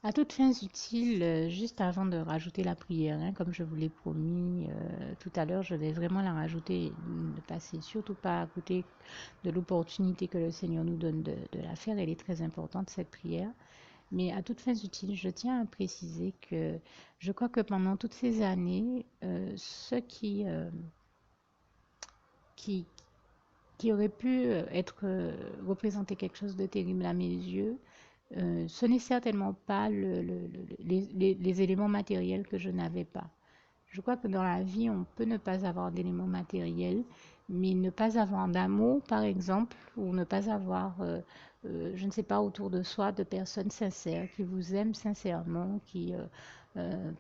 À toutes fins utiles, juste avant de rajouter la prière, hein, comme je vous l'ai promis tout à l'heure, je vais vraiment la rajouter, ne passer surtout pas à côté de l'opportunité que le Seigneur nous donne de la faire. Elle est très importante, cette prière. Mais à toutes fins utiles, je tiens à préciser que je crois que pendant toutes ces années, ce qui, qui aurait pu être représenter quelque chose de terrible à mes yeux, ce n'est certainement pas les éléments matériels que je n'avais pas. Je crois que dans la vie, on peut ne pas avoir d'éléments matériels, mais ne pas avoir d'amour, par exemple, ou ne pas avoir, je ne sais pas, autour de soi de personnes sincères qui vous aiment sincèrement,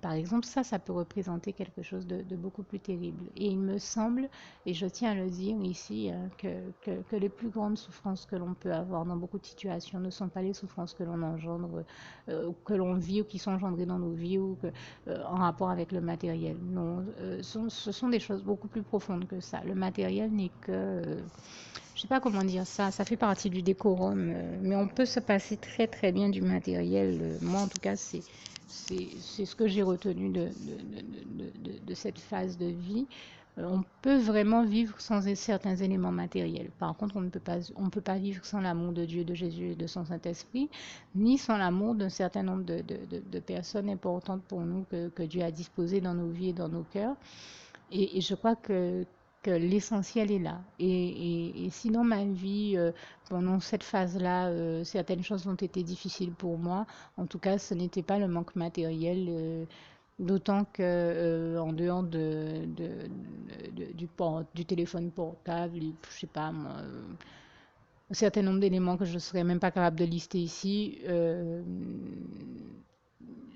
par exemple, ça peut représenter quelque chose de beaucoup plus terrible. Et il me semble, et je tiens à le dire ici, hein, que les plus grandes souffrances que l'on peut avoir dans beaucoup de situations ne sont pas les souffrances que l'on engendre, que l'on vit ou qui sont engendrées dans nos vies ou en rapport avec le matériel. Non, ce sont des choses beaucoup plus profondes que ça. Le matériel n'est que, je ne sais pas comment dire ça fait partie du décorum, mais on peut se passer très très bien du matériel. Moi en tout cas, c'est ce que j'ai retenu de cette phase de vie. On peut vraiment vivre sans certains éléments matériels. Par contre, on ne peut pas vivre sans l'amour de Dieu, de Jésus et de son Saint-Esprit, ni sans l'amour d'un certain nombre de personnes importantes pour nous que Dieu a disposées dans nos vies et dans nos cœurs. Et je crois que l'essentiel est là. Et sinon, ma vie, pendant cette phase-là, certaines choses ont été difficiles pour moi. En tout cas, ce n'était pas le manque matériel. D'autant que en dehors du téléphone portable, je sais pas moi, un certain nombre d'éléments que je ne serais même pas capable de lister ici,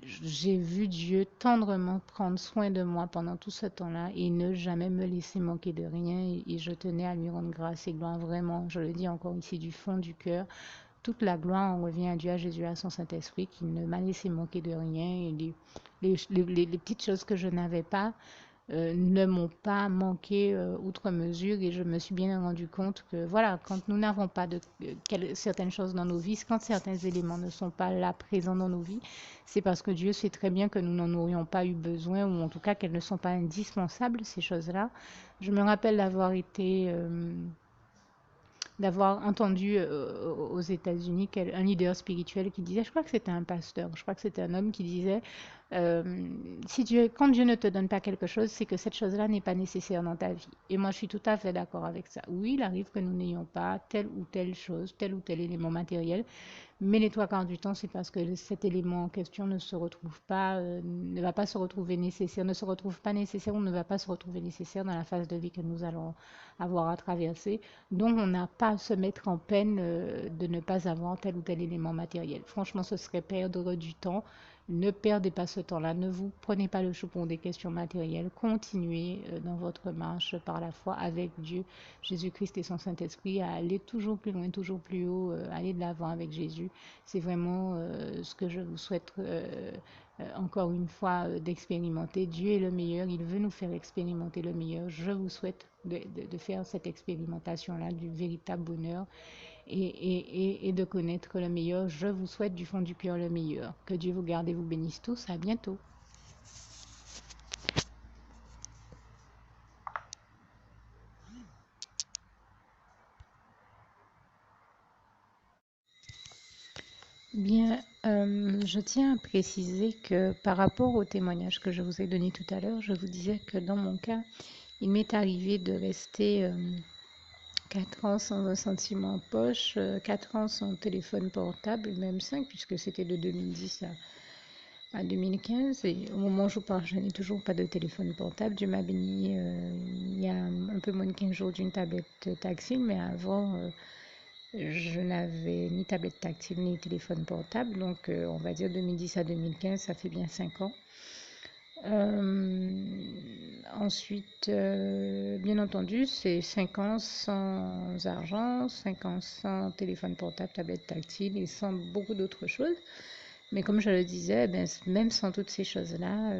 j'ai vu Dieu tendrement prendre soin de moi pendant tout ce temps-là et ne jamais me laisser manquer de rien. Et je tenais à lui rendre grâce et gloire vraiment. Je le dis encore ici du fond du cœur. Toute la gloire en revient à Dieu, à Jésus, à son Saint-Esprit qui ne m'a laissé manquer de rien. Et les petites choses que je n'avais pas, ne m'ont pas manqué outre mesure et je me suis bien rendu compte que voilà, quand nous n'avons pas certaines choses dans nos vies, quand certains éléments ne sont pas là présents dans nos vies, c'est parce que Dieu sait très bien que nous n'en aurions pas eu besoin ou en tout cas qu'elles ne sont pas indispensables, ces choses-là. Je me rappelle d'avoir entendu aux États-Unis un leader spirituel qui disait, je crois que c'était un pasteur, je crois que c'était un homme qui disait, euh, quand Dieu ne te donne pas quelque chose, c'est que cette chose-là n'est pas nécessaire dans ta vie. Et moi, je suis tout à fait d'accord avec ça. Oui, il arrive que nous n'ayons pas telle ou telle chose, tel ou tel élément matériel, mais les trois quarts du temps, c'est parce que cet élément en question ne se retrouve pas, ne va pas se retrouver nécessaire, ne se retrouve pas nécessaire ou ne va pas se retrouver nécessaire dans la phase de vie que nous allons avoir à traverser. Donc, on n'a pas à se mettre en peine de ne pas avoir tel ou tel élément matériel. Franchement, ce serait perdre du temps. Ne perdez pas ce temps-là. Ne vous prenez pas le chou pour des questions matérielles. Continuez dans votre marche par la foi avec Dieu, Jésus-Christ et son Saint-Esprit à aller toujours plus loin, toujours plus haut, aller de l'avant avec Jésus. C'est vraiment ce que je vous souhaite encore une fois d'expérimenter. Dieu est le meilleur, il veut nous faire expérimenter le meilleur. Je vous souhaite de faire cette expérimentation-là du véritable bonheur et de connaître le meilleur. Je vous souhaite du fond du cœur le meilleur. Que Dieu vous garde et vous bénisse tous. À bientôt. Bien, je tiens à préciser que par rapport au témoignage que je vous ai donné tout à l'heure, je vous disais que dans mon cas, il m'est arrivé de rester 4 ans sans un centime en poche, 4 ans sans téléphone portable, même 5, puisque c'était de 2010 à 2015. Et au moment où je vous parle, je n'ai toujours pas de téléphone portable. Dieu m'a béni il y a un peu moins de 15 jours d'une tablette tactile, mais avant, je n'avais ni tablette tactile ni téléphone portable. Donc, on va dire 2010 à 2015, ça fait bien 5 ans. Ensuite, bien entendu, c'est 5 ans sans argent, 5 ans sans téléphone portable, tablette tactile et sans beaucoup d'autres choses. Mais comme je le disais, ben, même sans toutes ces choses-là,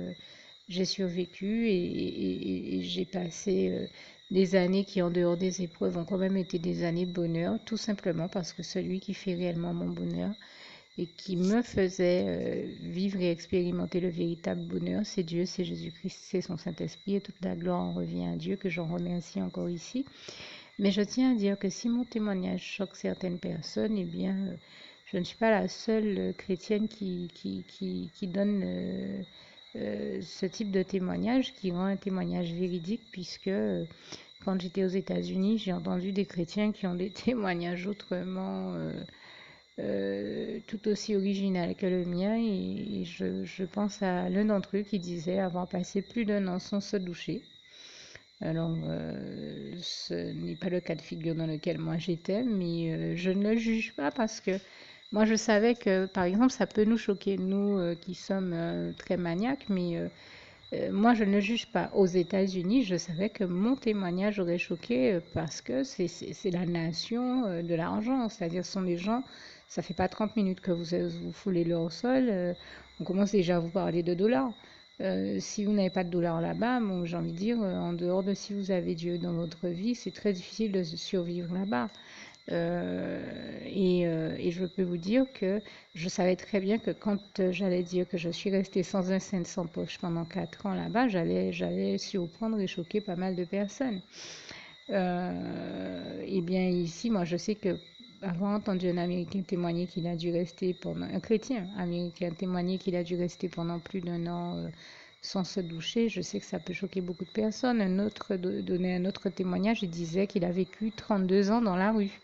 j'ai survécu et j'ai passé des années qui, en dehors des épreuves, ont quand même été des années de bonheur, tout simplement parce que celui qui fait réellement mon bonheur, et qui me faisait vivre et expérimenter le véritable bonheur. C'est Dieu, c'est Jésus-Christ, c'est son Saint-Esprit, et toute la gloire en revient à Dieu, que j'en remercie encore ici. Mais je tiens à dire que si mon témoignage choque certaines personnes, eh bien, je ne suis pas la seule chrétienne qui donne ce type de témoignage, qui rend un témoignage véridique, puisque quand j'étais aux États-Unis, j'ai entendu des chrétiens qui ont des témoignages autrement tout aussi original que le mien, et je pense à l'un d'entre eux qui disait avoir passé plus d'un an sans se doucher. Alors, ce n'est pas le cas de figure dans lequel moi j'étais, mais je ne le juge pas parce que moi je savais que, par exemple, ça peut nous choquer, nous qui sommes très maniaques, mais moi je ne juge pas. Aux États-Unis, je savais que mon témoignage aurait choqué parce que c'est la nation de l'argent, c'est-à-dire ce sont des gens, ça fait pas 30 minutes que vous foulez le au sol, on commence déjà à vous parler de dollars. Si vous n'avez pas de dollars là-bas, bon, j'ai envie de dire, en dehors de si vous avez Dieu dans votre vie, c'est très difficile de survivre là-bas. Et je peux vous dire que je savais très bien que quand j'allais dire que je suis restée sans un cent sans poche pendant 4 ans là-bas, j'allais surprendre et choquer pas mal de personnes. Et bien ici, moi je sais que avoir entendu un Américain témoigner qu'il a dû rester pendant, un chrétien américain témoigner qu'il a dû rester pendant plus d'un an sans se doucher, je sais que ça peut choquer beaucoup de personnes. Un autre donnait un autre témoignage et disait qu'il a vécu 32 ans dans la rue.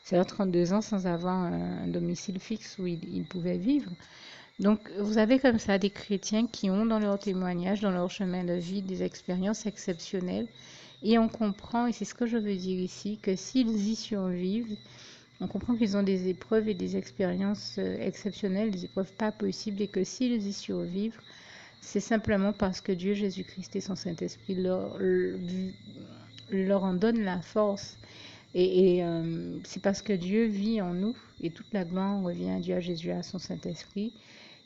C'est-à-dire 32 ans sans avoir un domicile fixe où il pouvait vivre. Donc, vous avez comme ça des chrétiens qui ont dans leur témoignage, dans leur chemin de vie, des expériences exceptionnelles. Et on comprend, et c'est ce que je veux dire ici, que s'ils y survivent, on comprend qu'ils ont des épreuves et des expériences exceptionnelles, des épreuves pas possibles, et que s'ils y survivent, c'est simplement parce que Dieu, Jésus-Christ et son Saint-Esprit leur en donnent la force. Et c'est parce que Dieu vit en nous, et toute la gloire revient à Dieu, à Jésus, à son Saint-Esprit,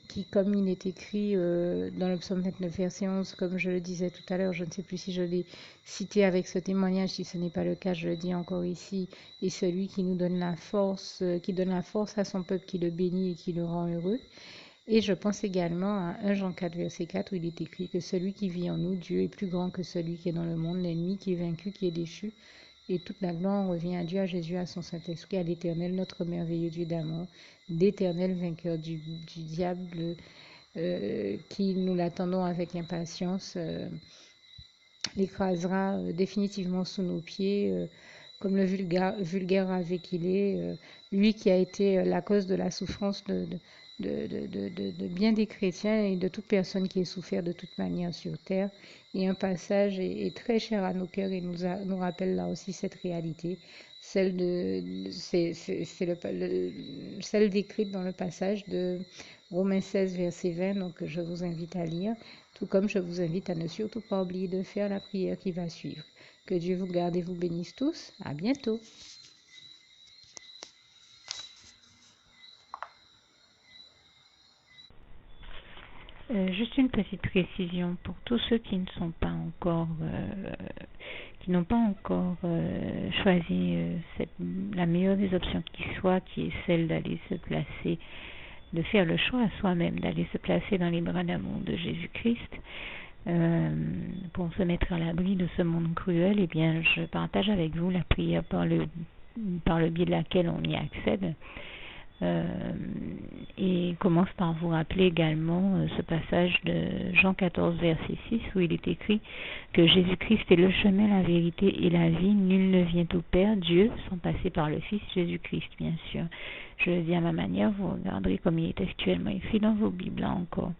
qui, comme il est écrit dans le psaume 29, verset 11, comme je le disais tout à l'heure, je ne sais plus si je l'ai cité avec ce témoignage, si ce n'est pas le cas, je le dis encore ici, et celui qui nous donne la force, qui donne la force à son peuple, qui le bénit et qui le rend heureux. Et je pense également à 1 Jean 4, verset 4, où il est écrit que celui qui vit en nous, Dieu est plus grand que celui qui est dans le monde, l'ennemi qui est vaincu, qui est déchu. Et toute la gloire revient à Dieu, à Jésus, à son Saint-Esprit, à l'Éternel, notre merveilleux Dieu d'amour, d'éternel vainqueur du diable, qui, nous l'attendons avec impatience, l'écrasera définitivement sous nos pieds, comme le vulgaire ave qu'il est, lui qui a été la cause de la souffrance de bien des chrétiens et de toute personne qui ait souffert de toute manière sur terre. Et un passage est très cher à nos cœurs et nous rappelle là aussi cette réalité, celle celle décrite dans le passage de Romains 16, verset 20, donc je vous invite à lire, tout comme je vous invite à ne surtout pas oublier de faire la prière qui va suivre. Que Dieu vous garde et vous bénisse tous. À bientôt. Juste une petite précision pour tous ceux qui ne sont pas encore, qui n'ont pas encore choisi la meilleure des options qui soit, qui est celle d'aller se placer, de faire le choix à soi-même, d'aller se placer dans les bras d'amour de Jésus-Christ, pour se mettre à l'abri de ce monde cruel. Eh bien, je partage avec vous la prière par le biais de laquelle on y accède. Et commence par vous rappeler également ce passage de Jean 14, verset 6, où il est écrit que Jésus-Christ est le chemin, la vérité et la vie. Nul ne vient au Père, Dieu, sans passer par le Fils Jésus-Christ, bien sûr. Je le dis à ma manière, vous regarderez comme il est actuellement écrit dans vos Bibles là encore.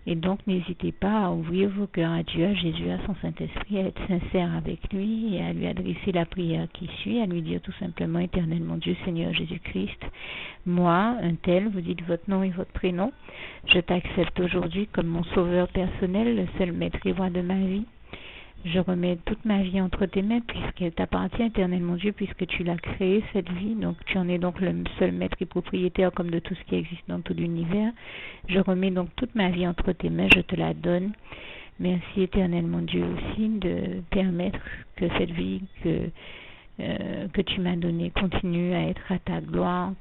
Et donc, n'hésitez pas à ouvrir vos cœurs à Dieu, à Jésus, à son Saint-Esprit, à être sincère avec lui et à lui adresser la prière qui suit, à lui dire tout simplement: Éternel mon Dieu, Seigneur Jésus-Christ, moi, un tel, vous dites votre nom et votre prénom, je t'accepte aujourd'hui comme mon sauveur personnel, le seul maître et roi de ma vie. Je remets toute ma vie entre tes mains puisqu'elle t'appartient, éternel mon Dieu, puisque tu l'as créée, cette vie. Donc tu en es donc le seul maître et propriétaire comme de tout ce qui existe dans tout l'univers. Je remets donc toute ma vie entre tes mains, je te la donne. Merci, éternel mon Dieu, aussi de permettre que cette vie que tu m'as donnée continue à être à ta gloire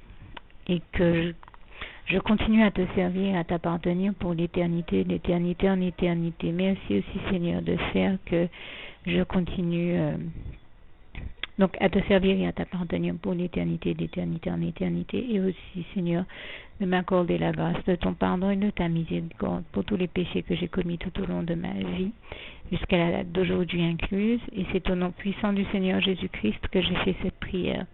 et que Je continue à te servir, à t'appartenir pour l'éternité, d'éternité en éternité. Merci aussi, Seigneur, de faire que je continue donc à te servir et à t'appartenir pour l'éternité, d'éternité en éternité. Et aussi, Seigneur, de m'accorder la grâce de ton pardon et de ta miséricorde pour tous les péchés que j'ai commis tout au long de ma vie, jusqu'à la date d'aujourd'hui incluse. Et c'est au nom puissant du Seigneur Jésus-Christ que j'ai fait cette prière.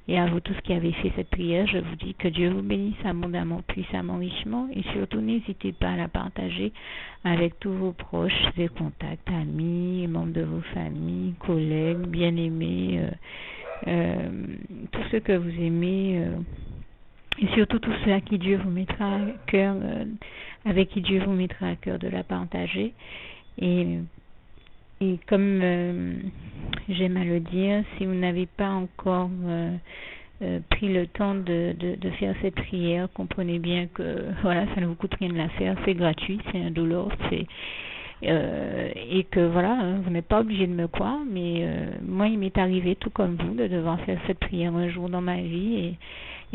Et à vous tous qui avez fait cette prière, je vous dis que Dieu vous bénisse abondamment, puissamment, richement, et surtout n'hésitez pas à la partager avec tous vos proches et contacts, amis, membres de vos familles, collègues, bien-aimés, tous ceux que vous aimez, et surtout tous ceux à qui Dieu vous mettra à cœur, avec qui Dieu vous mettra à cœur de la partager. Et comme j'aime à le dire, si vous n'avez pas encore pris le temps de faire cette prière, comprenez bien que voilà, ça ne vous coûte rien de la faire, c'est gratuit, c'est indolore, et que voilà, vous n'êtes pas obligé de me croire, mais moi il m'est arrivé tout comme vous de devoir faire cette prière un jour dans ma vie,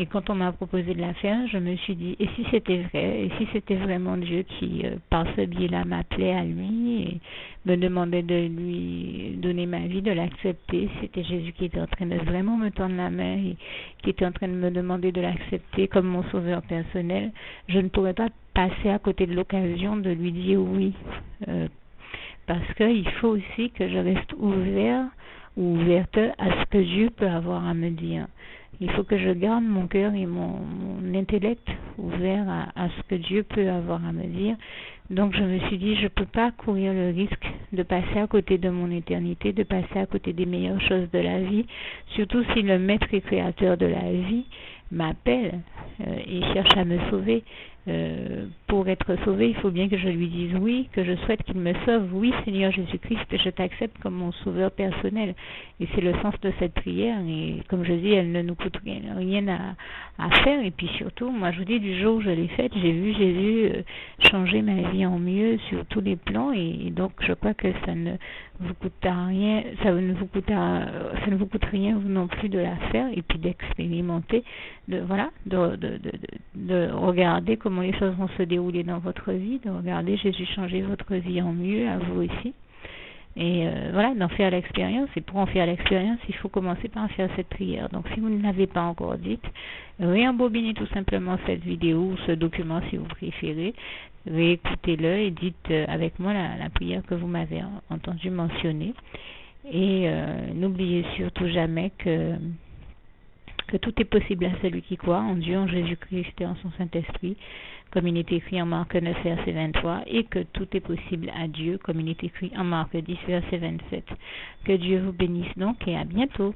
et quand on m'a proposé de la faire, je me suis dit, et si c'était vrai, et si c'était vraiment Dieu qui, par ce biais-là, m'appelait à lui et me demandait de lui donner ma vie, de l'accepter, c'était Jésus qui était en train de vraiment me tendre la main et qui était en train de me demander de l'accepter comme mon sauveur personnel, je ne pourrais pas passer à côté de l'occasion de lui dire oui, parce qu'il faut aussi que je reste ouvert ou ouverte à ce que Dieu peut avoir à me dire. Il faut que je garde mon cœur et mon intellect ouverts à ce que Dieu peut avoir à me dire. Donc je me suis dit, je ne peux pas courir le risque de passer à côté de mon éternité, de passer à côté des meilleures choses de la vie, surtout si le maître et créateur de la vie m'appelle et cherche à me sauver. Pour être sauvé, il faut bien que je lui dise oui, que je souhaite qu'il me sauve. Oui, Seigneur Jésus-Christ, je t'accepte comme mon sauveur personnel. Et c'est le sens de cette prière. Et comme je dis, elle ne nous coûte rien à faire. Et puis surtout, moi je vous dis, du jour où je l'ai faite, j'ai vu Jésus changer ma vie en mieux sur tous les plans. Et donc je crois que ça ne vous coûtera rien, ça ne vous coûte rien vous non plus de la faire et puis d'expérimenter, de regarder comment les choses vont se dérouler dans votre vie, de regarder Jésus changer votre vie en mieux, à vous aussi. Et voilà, d'en faire l'expérience. Et pour en faire l'expérience, il faut commencer par faire cette prière. Donc si vous ne l'avez pas encore dite, réembobinez tout simplement cette vidéo ou ce document si vous préférez. Réécoutez-le et dites avec moi la prière que vous m'avez entendu mentionner. Et n'oubliez surtout jamais que tout est possible à celui qui croit en Dieu, en Jésus-Christ et en son Saint-Esprit, comme il est écrit en Marc 9, verset 23, et que tout est possible à Dieu, comme il est écrit en Marc 10, verset 27. Que Dieu vous bénisse donc et à bientôt.